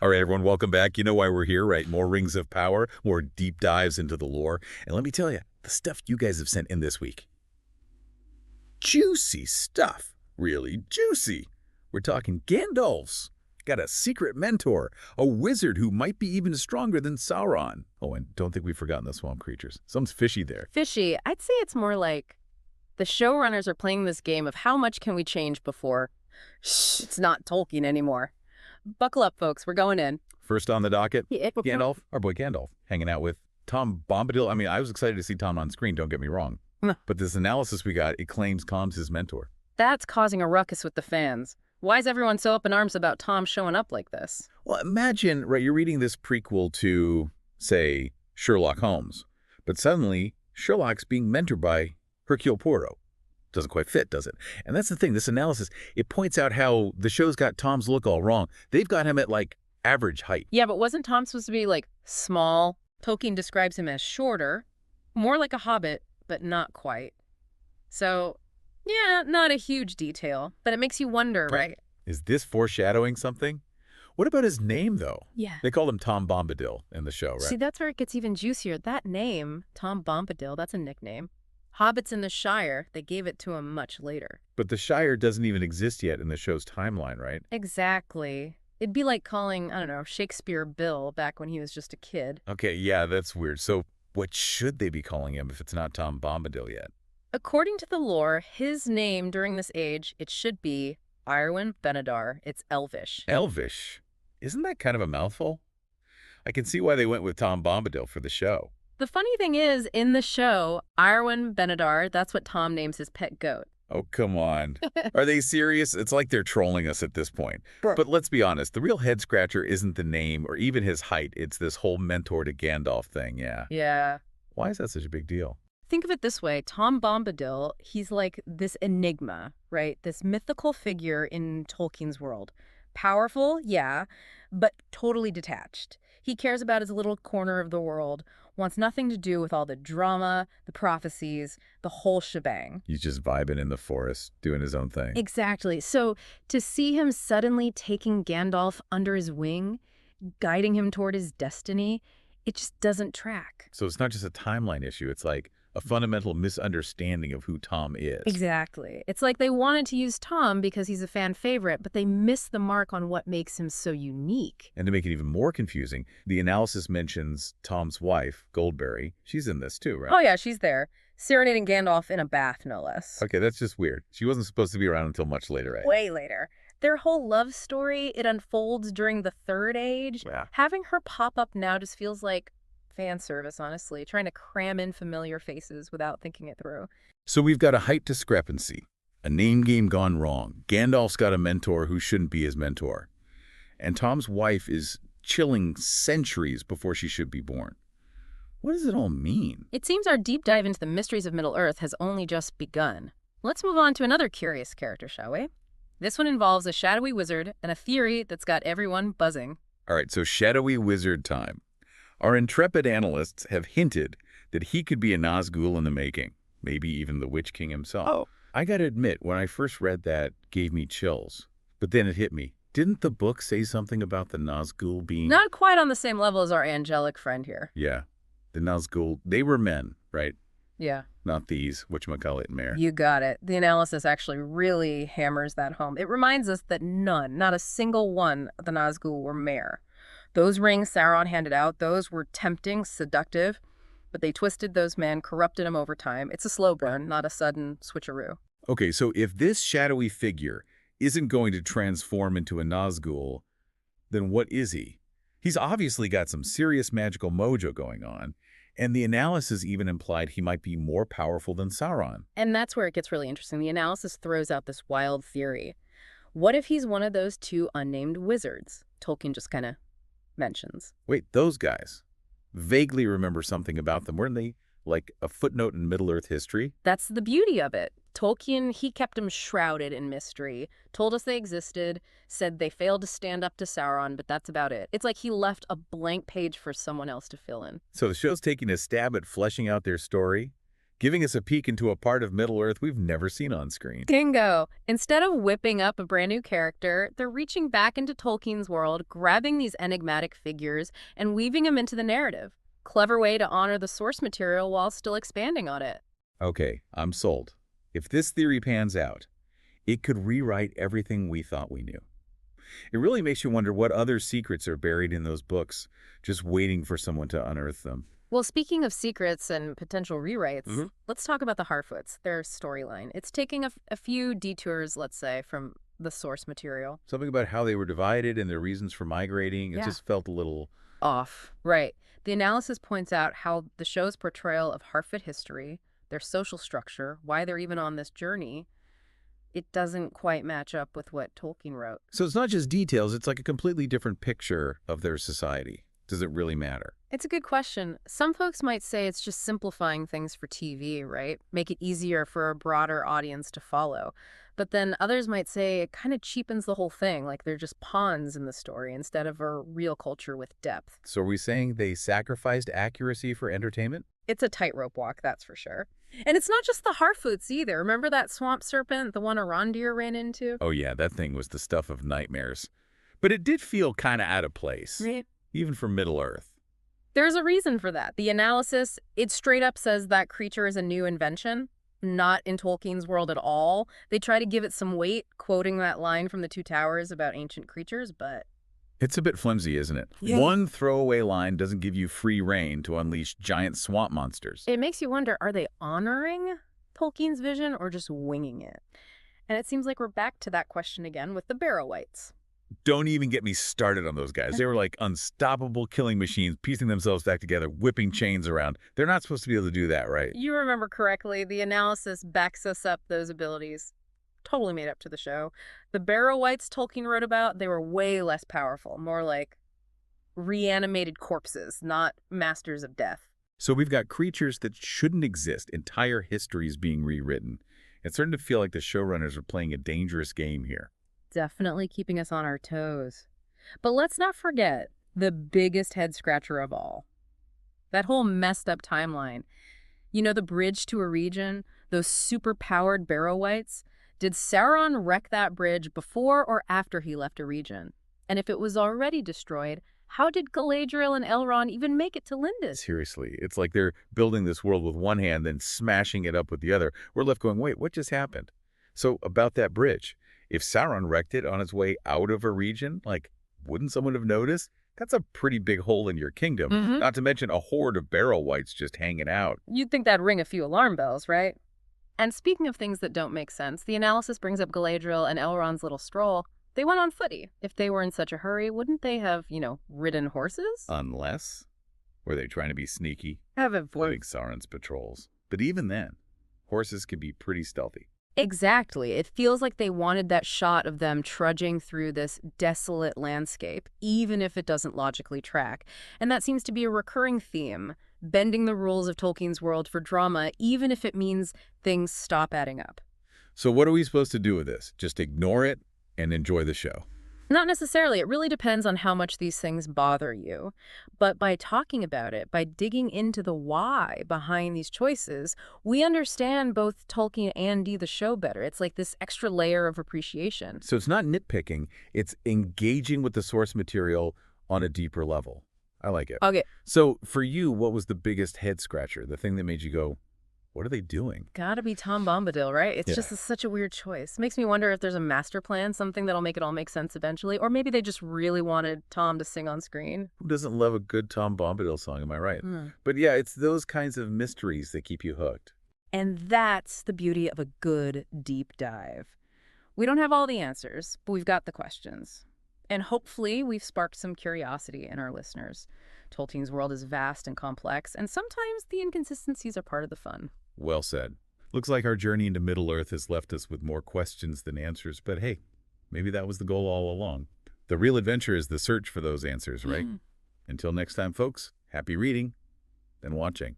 All right, everyone, welcome back. You know why we're here, right? More Rings of Power, more deep dives into the lore. And let me tell you, the stuff you guys have sent in this week. Juicy stuff. Really juicy. We're talking Gandalf's got a secret mentor, a wizard who might be even stronger than Sauron. Oh, and don't think we've forgotten the swamp creatures. Something's fishy there. Fishy. I'd say it's more like the showrunners are playing this game of how much can we change before it's not Tolkien anymore. Buckle up, folks. We're going in. First on the docket, Yeah. Gandalf, our boy Gandalf, hanging out with Tom Bombadil. I mean, I was excited to see Tom on screen, don't get me wrong. But this analysis we got, it claims Tom's his mentor. That's causing a ruckus with the fans. Why is everyone so up in arms about Tom showing up like this? Well, imagine, right, you're reading this prequel to, say, Sherlock Holmes, but suddenly Sherlock's being mentored by Hercule Poirot. Doesn't quite fit, does it? And that's the thing, this analysis, it points out how the show's got Tom's look all wrong. They've got him at, like, average height. Yeah, but wasn't Tom supposed to be, like, small? Tolkien describes him as shorter, more like a hobbit, but not quite. So, yeah, not a huge detail, but it makes you wonder, right? Is this foreshadowing something? What about his name, though? Yeah. They call him Tom Bombadil in the show, right? See, that's where it gets even juicier. That name, Tom Bombadil, that's a nickname. Hobbits in the Shire, they gave it to him much later. But the Shire doesn't even exist yet in the show's timeline, right? Exactly. It'd be like calling, I don't know, Shakespeare Bill back when he was just a kid. Okay, yeah, that's weird. So what should they be calling him if it's not Tom Bombadil yet? According to the lore, his name during this age, it should be Arwen Benedar. It's Elvish. Elvish. Isn't that kind of a mouthful? I can see why they went with Tom Bombadil for the show. The funny thing is, in the show, Arwen Benedar, that's what Tom names his pet goat. Oh, come on. Are they serious? It's like they're trolling us at this point. But let's be honest, the real head-scratcher isn't the name or even his height. It's this whole mentor to Gandalf thing, yeah. Yeah. Why is that such a big deal? Think of it this way. Tom Bombadil, he's like this enigma, right? This mythical figure in Tolkien's world. Powerful, yeah, but totally detached. He cares about his little corner of the world, wants nothing to do with all the drama, the prophecies, the whole shebang. He's just vibing in the forest, doing his own thing. Exactly. So to see him suddenly taking Gandalf under his wing, guiding him toward his destiny, it just doesn't track. So it's not just a timeline issue. It's like a fundamental misunderstanding of who Tom is. Exactly. It's like they wanted to use Tom because he's a fan favorite, but they missed the mark on what makes him so unique. And to make it even more confusing, the analysis mentions Tom's wife, Goldberry. She's in this too, right? Oh yeah, she's there, serenading Gandalf in a bath, no less. Okay, that's just weird. She wasn't supposed to be around until much later, right? Way later. Their whole love story, it unfolds during the Third Age. Yeah. Having her pop up now just feels like fan service, honestly, trying to cram in familiar faces without thinking it through. So we've got a height discrepancy, a name game gone wrong. Gandalf's got a mentor who shouldn't be his mentor. And Tom's wife is chilling centuries before she should be born. What does it all mean? It seems our deep dive into the mysteries of Middle-earth has only just begun. Let's move on to another curious character, shall we? This one involves a shadowy wizard and a theory that's got everyone buzzing. All right, so shadowy wizard time. Our intrepid analysts have hinted that he could be a Nazgul in the making, maybe even the Witch King himself. Oh. I gotta admit, when I first read that, gave me chills. But then it hit me. Didn't the book say something about the Nazgul being... Not quite on the same level as our angelic friend here. Yeah, the Nazgul, they were men, right? Yeah. Not these, whatchamacallit, mare. You got it. The analysis actually really hammers that home. It reminds us that none, not a single one of the Nazgul were mare. Those rings Sauron handed out, those were tempting, seductive, but they twisted those men, corrupted them over time. It's a slow burn, not a sudden switcheroo. Okay, so if this shadowy figure isn't going to transform into a Nazgul, then what is he? He's obviously got some serious magical mojo going on, and the analysis even implied he might be more powerful than Sauron. And that's where it gets really interesting. The analysis throws out this wild theory. What if he's one of those two unnamed wizards? Tolkien just kind of mentions. Wait, those guys? Vaguely remember something about them. Weren't they like a footnote in Middle-earth history? That's the beauty of it. Tolkien, he kept them shrouded in mystery, told us they existed, said they failed to stand up to Sauron, but that's about it. It's like he left a blank page for someone else to fill in. So the show's taking a stab at fleshing out their story, giving us a peek into a part of Middle-earth we've never seen on screen. Bingo! Instead of whipping up a brand new character, they're reaching back into Tolkien's world, grabbing these enigmatic figures, and weaving them into the narrative. Clever way to honor the source material while still expanding on it. Okay, I'm sold. If this theory pans out, it could rewrite everything we thought we knew. It really makes you wonder what other secrets are buried in those books, just waiting for someone to unearth them. Well, speaking of secrets and potential rewrites, Mhm. let's talk about the Harfoots, their storyline. It's taking a few detours, let's say, from the source material. Something about how they were divided and their reasons for migrating, it Yeah. just felt a little... Off. Right. The analysis points out how the show's portrayal of Harfoot history, their social structure, why they're even on this journey, it doesn't quite match up with what Tolkien wrote. So it's not just details, it's like a completely different picture of their society. Does it really matter? It's a good question. Some folks might say it's just simplifying things for TV, right? Make it easier for a broader audience to follow. But then others might say it kind of cheapens the whole thing, like they're just pawns in the story instead of a real culture with depth. So are we saying they sacrificed accuracy for entertainment? It's a tightrope walk, that's for sure. And it's not just the Harfoots either. Remember that swamp serpent, the one Arondir ran into? Oh yeah, that thing was the stuff of nightmares. But it did feel kind of out of place, Right. even for Middle-earth. There's a reason for that. The analysis, it straight up says that creature is a new invention, not in Tolkien's world at all. They try to give it some weight, quoting that line from The Two Towers about ancient creatures, but It's a bit flimsy, isn't it? Yeah. One throwaway line doesn't give you free rein to unleash giant swamp monsters. it makes you wonder, are they honoring Tolkien's vision or just winging it? And it seems like we're back to that question again with the Barrow-wights. Don't even get me started on those guys. They were like unstoppable killing machines, piecing themselves back together, whipping chains around. They're not supposed to be able to do that, right? You remember correctly, the analysis backs us up those abilities. Totally made up to the show. The Barrow-wights Tolkien wrote about, they were way less powerful, more like reanimated corpses, not masters of death. So we've got creatures that shouldn't exist, entire histories being rewritten. It's starting to feel like the showrunners are playing a dangerous game here. Definitely keeping us on our toes. But let's not forget the biggest head scratcher of all. That whole messed up timeline. You know, the bridge to a region, those super-powered Barrow-wights? Did Sauron wreck that bridge before or after he left a region? And if it was already destroyed, how did Galadriel and Elrond even make it to Lindis? Seriously, it's like they're building this world with one hand, then smashing it up with the other. We're left going, wait, what just happened? So about that bridge, if Sauron wrecked it on its way out of a region, like, wouldn't someone have noticed? That's a pretty big hole in your kingdom, Mhm. not to mention a horde of Barrow-wights just hanging out. You'd think that'd ring a few alarm bells, right? And speaking of things that don't make sense, the analysis brings up Galadriel and Elrond's little stroll. They went on footy. If they were in such a hurry, wouldn't they have, ridden horses? Unless, were they trying to be sneaky, Have avoiding Sauron's patrols? But even then, horses can be pretty stealthy. Exactly. It feels like they wanted that shot of them trudging through this desolate landscape, even if it doesn't logically track. And that seems to be a recurring theme, bending the rules of Tolkien's world for drama, even if it means things stop adding up. So what are we supposed to do with this? Just ignore it and enjoy the show? Not necessarily. It really depends on how much these things bother you. But by talking about it, by digging into the why behind these choices, we understand both Tolkien and the show better. It's like this extra layer of appreciation. So it's not nitpicking, it's engaging with the source material on a deeper level. I like it. Okay, So for you, what was the biggest head scratcher? The thing that made you go, what are they doing? gotta be Tom Bombadil, right? It's Yeah. just such a weird choice. Makes me wonder if there's a master plan, something that'll make it all make sense eventually, or maybe they just really wanted Tom to sing on screen. Who doesn't love a good Tom Bombadil song, am I right? Hmm. But yeah, it's those kinds of mysteries that keep you hooked. And that's the beauty of a good deep dive. We don't have all the answers, but we've got the questions. And hopefully we've sparked some curiosity in our listeners. Tolkien's world is vast and complex, and sometimes the inconsistencies are part of the fun. Well said. Looks like our journey into Middle-earth has left us with more questions than answers, but hey, maybe that was the goal all along. The real adventure is the search for those answers, right? Until next time, folks, happy reading and watching.